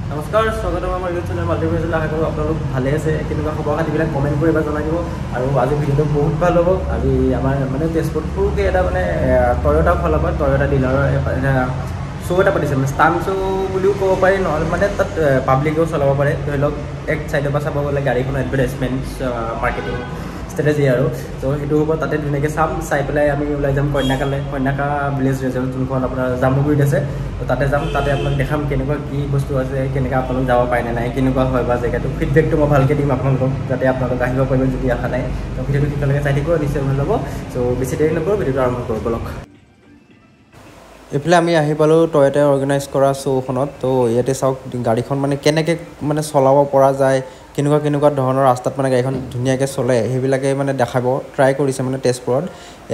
নমস্কাৰ, স্বাগতম আমাৰ ইউটিউব চেনেল মাল্টিপ্লেক্সলৈ। আশা কৰোঁ আপোনালোক ভালে আছে। কেনেকুৱা খবৰ খাতিবিলাক কমেণ্ট কৰি এবাৰ জনাই দিব। আৰু আজি ভিডিঅ'টো বহুত ভাল হ'ব। আজি আমাৰ মানে তেজপুৰত সৰুকৈ এটা মানে টয়'টা ফালৰ পৰা টয়'টা ডিলাৰৰ শ্ব' এটা পাতিছে, মানে ষ্টান শ্ব' বুলিও ক'ব পাৰি, নহ'লে মানে তাত পাব্লিকেও চলাব পাৰে। ধৰি লওক এক চাইডৰ পৰা চাব গ'লে গাড়ীখনৰ এডভাৰটাইজমেণ্ট মাৰ্কেটিং ষ্ট্ৰেটেজি আৰু ত' সেইটো হ'ব। তাতে ধুনীয়াকৈ চাই পেলাই আমি ওলাই যাম কন্যাকা ভিলেজ ৰিজৰ্ট, যোনখন আপোনাৰ জামুগুৰিত আছে। ত' তাতে যাম, তাতে আপোনাক দেখাম কেনেকুৱা কি বস্তু আছে, কেনেকৈ আপোনালোক যাব পাৰে নে নাই, কেনেকুৱা হয় বা জেগাটো ফিডবেকটো মই ভালকৈ দিম আপোনালোকক, যাতে আপোনালোক আহিব পাৰিব যদি আশা নাই। ত' ভিডিঅ'টো কেতিয়ালৈকে চাই থাকিব, নিশ্চয় ভাল হ'ব। চ' বেছি দেৰি নকৰোঁ, ভিডিঅ'টো আৰম্ভ কৰোঁ ব'লক। এইফালে আমি আহি পালোঁ টয়'টাই অৰ্গেনাইজ কৰা শ্ব'খনত। ত' ইয়াতে চাওক গাড়ীখন মানে কেনেকৈ মানে চলাব পৰা যায়, কেনেকুৱা ধৰণৰ ৰাস্তাত মানে গাড়ীখন ধুনীয়াকৈ চলে, সেইবিলাকে মানে দেখাব ট্ৰাই কৰিছে মানে তেজপুৰত।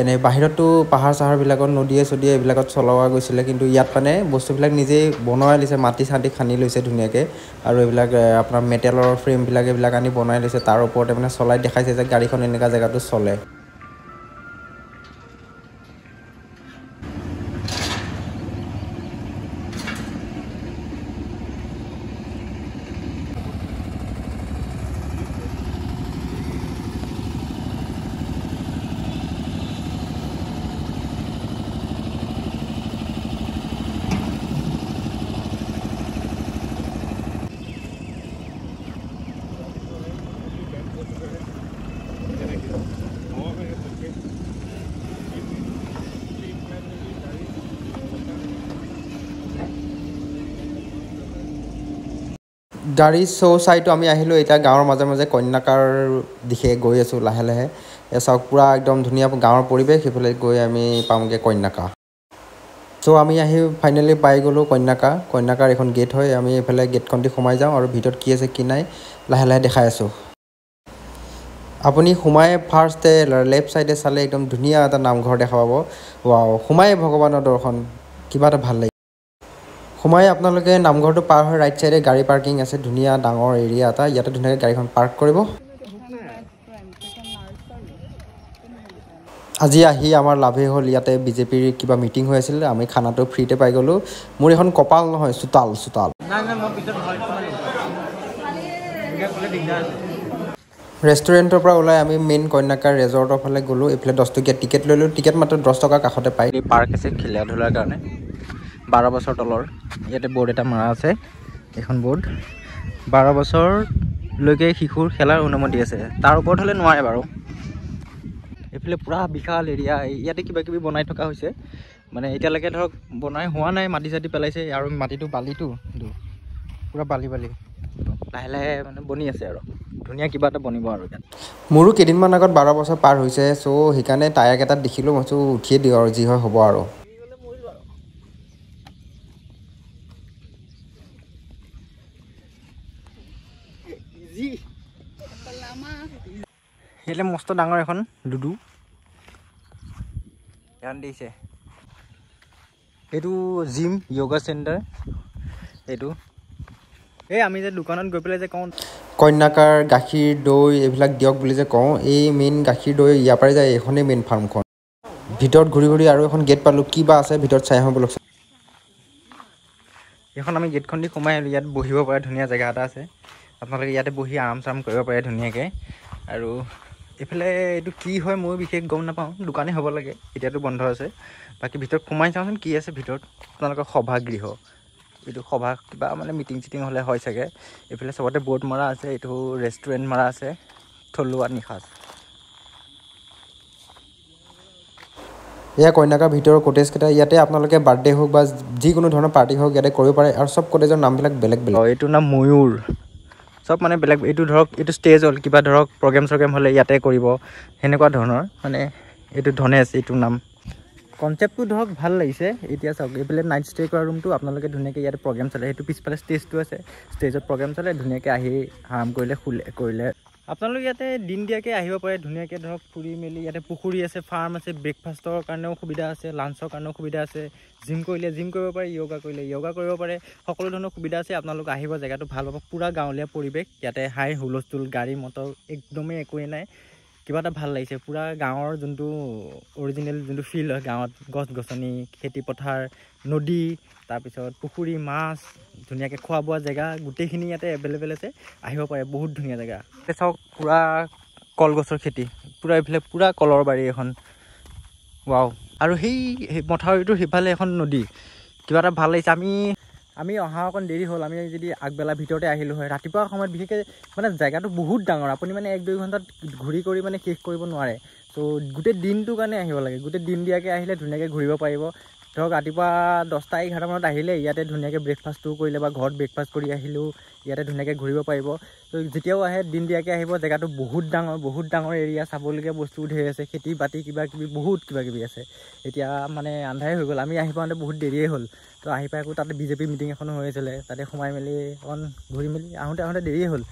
এনেই বাহিৰততো পাহাৰ চাহাৰবিলাকত নদীয়ে চদিয়ে এইবিলাকত চলোৱা গৈছিলে, কিন্তু ইয়াত মানে বস্তুবিলাক নিজেই বনাই লৈছে, মাটি চাটি খান্দি লৈছে ধুনীয়াকৈ। আৰু এইবিলাক আপোনাৰ মেটেলৰ ফ্ৰেমবিলাক এইবিলাক আনি বনাই লৈছে, তাৰ ওপৰতে মানে চলাই দেখাইছে যে গাড়ীখন এনেকুৱা জেগাটো চলে। গাড়ী শ্ব' চাইটো আমি আহিলোঁ। এতিয়া গাঁৱৰ মাজে মাজে কন্যাকাৰ দিশে গৈ আছোঁ লাহে লাহে। চাওক পূৰা একদম ধুনীয়া গাঁৱৰ পৰিৱেশ, সেইফালে গৈ আমি পামগৈ কন্যাকা। চ' আমি আহি ফাইনেলি পাই গ'লোঁ কন্যাকাৰ এখন গেট হয়। আমি এইফালে গেটখন দি সোমাই যাওঁ আৰু ভিতৰত কি আছে কি নাই লাহে লাহে দেখাই আছোঁ। আপুনি সোমাই ফাৰ্ষ্টে লেফ্ট ছাইডে চালে একদম ধুনীয়া এটা নামঘৰ দেখা পাব। ৱাও, সোমাই ভগৱানৰ দৰ্শন, কিবা এটা ভাল লাগে। সোমাই আপোনালোকে নামঘৰটো পাৰ হৈ ৰাইট ছাইডে গাড়ী পাৰ্কিং আছে, ধুনীয়া ডাঙৰ এৰিয়া এটা, ইয়াতে ধুনীয়াকৈ গাড়ীখন পাৰ্ক কৰিব। আজি আহি আমাৰ লাভেই হ'ল, ইয়াতে বিজেপিৰ কিবা মিটিং হৈ আছিল, আমি খানাটো ফ্ৰীতে পাই গ'লোঁ। মোৰ এখন কপাল নহয়, চোতাল। ৰেষ্টুৰেণ্টৰ পৰা ওলাই আমি মেইন কন্যাকাৰ ৰেজৰ্টৰ ফালে গ'লোঁ। এইফালে 10 টকীয়া টিকেট ল'লোঁ। টিকেট মাত্ৰ 10 টকাৰ কাষতে পায়। এই পাৰ্ক আছে খেলা ধূলাৰ কাৰণে, 12 বছৰ তলৰ। ইয়াতে বৰ্ড এটা মৰা আছে, এখন বৰ্ড 12 বছৰলৈকে শিশুৰ খেলাৰ অনুমতি আছে, তাৰ ওপৰত হ'লে নোৱাৰে বাৰু। এইফালে পূৰা বিশাল এৰিয়া, ইয়াতে কিবা কিবি বনাই থকা হৈছে, মানে এতিয়ালৈকে ধৰক বনাই হোৱা নাই, মাটি চাটি পেলাইছে আৰু মাটিটো বালিটো পূৰা বালি লাহে লাহে মানে বনি আছে আৰু ধুনীয়া কিবা এটা বনিব আৰু ইয়াত। মোৰো কেইদিনমান আগত 12 বছৰ পাৰ হৈছে, চ' সেইকাৰণে টায়াৰ এটাত দেখিলোঁ, মই উঠিয়ে দিওঁ আৰু যি হয় হ'ব আৰু। সেইলে মস্ত ডাঙৰ এখন লুডু ধ্যান দিছে। এইটো জিম য়োগা চেণ্টাৰ। এইটো এই আমি যে দোকানত গৈ পেলাই যে কওঁ কন্যাকাৰ গাখীৰ দৈ এইবিলাক দিয়ক বুলি যে কওঁ, এই মেইন গাখীৰ দৈ ইয়াৰ পৰাই যায়, এইখনেই মেইন ফাৰ্মখন। ভিতৰত ঘূৰি আৰু এখন গেট পালোঁ, কি বা আছে ভিতৰত চাই আহোঁ বলক। এইখন আমি গেটখন দি সোমাই আহিলোঁ। ইয়াত বহিব পাৰে ধুনীয়া জেগা এটা আছে, আপোনালোকে ইয়াতে বহি আৰাম চাৰাম কৰিব পাৰে ধুনীয়াকৈ। আৰু এইফালে এইটো কি হয় মই বিশেষ গম নাপাওঁ, দোকানেই হ'ব লাগে, এতিয়াতো বন্ধ আছে। বাকী ভিতৰত সোমাই চাওঁচোন কি আছে ভিতৰত। আপোনালোকৰ সভাগৃহ, এইটো সভা কিবা মানে মিটিং চিটিং হ'লে হয় চাগে। এইফালে চবতে বৰ্ড মৰা আছে, এইটো ৰেষ্টুৰেণ্ট মৰা আছে, থলুৱা নিসাজ। এয়া কন্যাকাৰ ভিতৰৰ কটেজকেইটা, ইয়াতে আপোনালোকে বাৰ্থডে হওক বা যিকোনো ধৰণৰ পাৰ্টি হওক ইয়াতে কৰিব পাৰে। আৰু চব কটেজৰ নামবিলাক বেলেগ বেলেগ। এইটো নাম ময়ূৰ, চব মানে বেলেগ। এইটো ধৰক এইটো ষ্টেজ হ'ল, কিবা ধৰক প্ৰগ্ৰেম চগ্ৰেম হ'লে ইয়াতে কৰিব, সেনেকুৱা ধৰণৰ মানে। এইটো ধনেশ, এইটোৰ নাম। কনচেপ্টটো ধৰক ভাল লাগিছে। এতিয়া চাওক এইফালে নাইট ষ্টে' কৰা ৰুমটো, আপোনালোকে ধুনীয়াকৈ ইয়াতে প্ৰগ্ৰেম চলে, সেইটো পিছফালে ষ্টেজটো আছে, ষ্টেজত প্ৰগ্ৰেম চলে, ধুনীয়াকৈ আহি আৰাম কৰিলে কৰিলে আপোনালোকে ইয়াতে দিন দিয়াকৈ আহিব পাৰে ধুনীয়াকৈ ধৰক ফুৰি মেলি। ইয়াতে পুখুৰী আছে, ফাৰ্ম আছে, ব্ৰেকফাষ্টৰ কাৰণেও সুবিধা আছে, লাঞ্চৰ কাৰণেও সুবিধা আছে, জিম কৰিলে জিম কৰিব পাৰে, য়োগা কৰিলে য়োগা কৰিব পাৰে, সকলো ধৰণৰ সুবিধা আছে। আপোনালোক আহিব, জেগাটো ভাল পাব, পূৰা গাঁৱলীয়া পৰিৱেশ। ইয়াতে হাই হুলস্থুল, গাড়ী মটৰ একদমেই একোৱেই নাই, কিবা এটা ভাল লাগিছে পুৰা গাঁৱৰ যোনটো অৰিজিনেল যোনটো ফিল হয় গাঁৱত গছ গছনি খেতি পথাৰ নদী তাৰপিছত পুখুৰী মাছ ধুনীয়াকৈ খোৱা বোৱা জেগা গোটেইখিনি ইয়াতে এভেইলেবল আছে আহিব পাৰে বহুত ধুনীয়া জেগা এতিয়া চাওক পুৰা কলগছৰ খেতি পুৰা এইফালে পুৰা কলৰ বাৰী এখন ৱাও আৰু সেই মথাউৰিটোৰ সিফালে এখন নদী কিবা এটা ভাল লাগিছে আমি অহা অকণ দেৰি হ'ল আমি যদি আগবেলা ভিতৰতে আহিলোঁ হয় ৰাতিপুৱা সময়ত বিশেষকৈ মানে জেগাটো বহুত ডাঙৰ আপুনি মানে 1-2 ঘণ্টাত ঘূৰি কৰি মানে শেষ কৰিব নোৱাৰে তো গোটেই দিনটোৰ কাৰণে আহিব লাগে গোটেই দিন দিয়াকৈ আহিলে ধুনীয়াকৈ ঘূৰিব পাৰিব ধৰক ৰাতিপুৱা 10টা-11টা মানত আহিলে ইয়াতে ধুনীয়াকৈ ব্ৰেকফাষ্টটো কৰিলে বা ঘৰত ব্ৰেকফাষ্ট কৰি আহিলেও ইয়াতে ধুনীয়াকৈ ঘূৰিব পাৰিব তো যেতিয়াও আহে দিন দিয়াকৈ আহিব জেগাটো বহুত ডাঙৰ এৰিয়া চাবলগীয়া বস্তু ধেৰ আছে খেতি বাতি কিবাকিবি বহুত কিবাকিবি আছে এতিয়া মানে আন্ধাৰে হৈ গ'ল আমি আহি পাওঁতে বহুত দেৰিয়ে হ'ল তো আহি পাই আকৌ তাতে বিজেপি মিটিং এখনো হৈ আছিলে তাতে সোমাই মেলি অকণ ঘূৰি মেলি আহোঁতে দেৰিয়ে হ'ল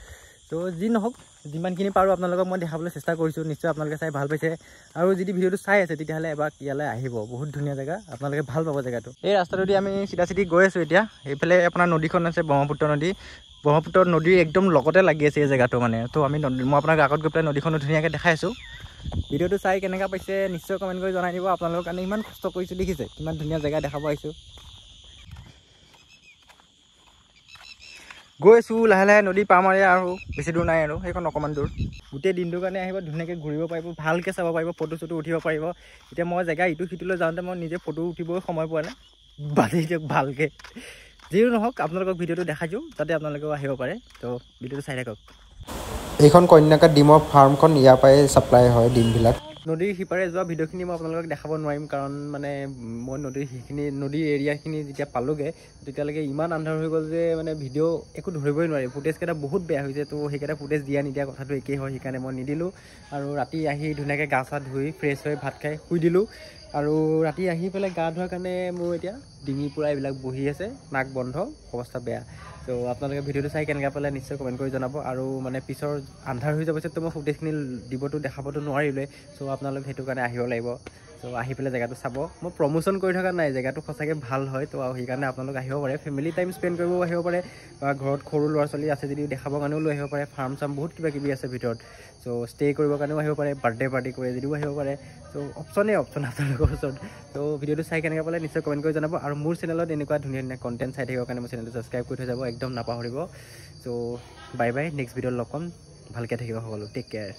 তো যি নহওক যিমানখিনি পাৰোঁ আপোনালোকক মই দেখাবলৈ চেষ্টা কৰিছোঁ নিশ্চয় আপোনালোকে চাই ভাল পাইছে আৰু যদি ভিডিঅ'টো চাই আছে তেতিয়াহ'লে এবাৰ ইয়ালৈ আহিব বহুত ধুনীয়া জেগা আপোনালোকে ভাল পাব জেগাটো এই ৰাস্তাটোদি আমি চিধা গৈ আছোঁ এতিয়া এইফালে আপোনাৰ নদীখন আছে ব্ৰহ্মপুত্ৰ নদীৰ একদম লগতে লাগি আছে এই জেগাটো মানে তো মই আপোনাক আগত গৈ পেলাই নদীখনো ধুনীয়াকৈ দেখাইছোঁ ভিডিঅ'টো চাই কেনেকুৱা পাইছে নিশ্চয় কমেণ্ট কৰি জনাই দিব আপোনালোকৰ কাৰণে ইমান কষ্ট কৰিছোঁ দেখিছে কিমান ধুনীয়া জেগা দেখাব আহিছোঁ গৈ আছোঁ লাহে নদী পাৰ মাৰি আৰু বেছি দূৰ নাই আৰু সেইখন অকণমান দূৰ গোটেই দিনটোৰ কাৰণে আহিব ধুনীয়াকৈ ঘূৰিব পাৰিব ভালকৈ চাব পাৰিব ফটো চটো উঠিব পাৰিব এতিয়া মই জেগা ইটো সিটোলৈ যাওঁতে মই নিজে ফটো উঠিবই সময় পোৱা নাই বাজি দিয়ক ভালকৈ যিও নহওক আপোনালোকক ভিডিঅ'টো দেখাই দিওঁ যাতে আপোনালোকেও আহিব পাৰে তো ভিডিঅ'টো চাই থাকক এইখন কন্যাকা ডিমৰ ফাৰ্মখন ইয়াৰ পৰাই ছাপ্লাই হয় ডিমবিলাক নদীৰ সিপাৰে যোৱা ভিডিঅ'খিনি মই আপোনালোকক দেখাব নোৱাৰিম কাৰণ মানে মই নদীৰ এৰিয়াখিনি যেতিয়া পালোগৈ তেতিয়ালৈকে ইমান আন্ধাৰ হৈ গ'ল যে মানে ভিডিঅ' একো ধৰিবই নোৱাৰি ফুটেজকেইটা বহুত বেয়া হৈছে তো সেইকেইটা ফুটেজ দিয়া নিদিয়া কথাটো একেই হয় সেইকাৰণে মই নিদিলোঁ আৰু ৰাতি আহি ধুনীয়াকৈ গা চা ধুই ফ্ৰেছ হৈ ভাত খাই শুই দিলোঁ আৰু ৰাতি আহি পেলাই গা ধোৱাৰ কাৰণে মোৰ এতিয়া ডিঙি পূৰা এইবিলাক বহি আছে নাক বন্ধ অৱস্থা বেয়া তো আপোনালোকে ভিডিঅ'টো চাই কেনেকৈ পালে নিশ্চয় কমেণ্ট কৰি জনাব আৰু মানে পিছৰ আন্ধাৰ হৈ যাব পিছততো মই ফুটেজখিনি দেখাবতো নোৱাৰিলোৱে চ' আপোনালোক সেইটো কাৰণে আহিব লাগিব চ' আহি পেলাই জেগাটো চাব মই প্ৰমোশ্যন কৰি থকা নাই জেগাটো সঁচাকৈ ভাল হয় তো সেইকাৰণে আপোনালোক আহিব পাৰে ফেমিলি টাইম স্পেণ্ড কৰিব আহিব পাৰে বা ঘৰত সৰু ল'ৰা ছোৱালী আছে যদিও দেখাবৰ কাৰণেও লৈ আহিব পাৰে ফাৰ্ম চাৰ্ম বহুত কিবাকিবি আছে ভিতৰত চ' ষ্টে কৰিবৰ কাৰণেও আহিব পাৰে বাৰ্থডে পাৰ্টি কৰে যদিও আহিব পাৰে চ' অপশ্যন আপোনালোকৰ ওচৰত তো ভিডিঅ'টো চাই কেনেকৈ পালে নিশ্চয় কমেণ্ট কৰি জনাব আৰু মোৰ চেনেলত এনেকুৱা ধুনীয়া কণ্টেণ্ট চাই থাকিবৰ কাৰণে মোৰ চেনেলটো ছাবস্ক্ৰাইব কৰি থৈ যাব একদম নাপাহৰিব চ' বাই নেক্সট ভিডিঅ'ত লগ পাম ভালকৈ থাকিব সকলো টেক কেয়াৰ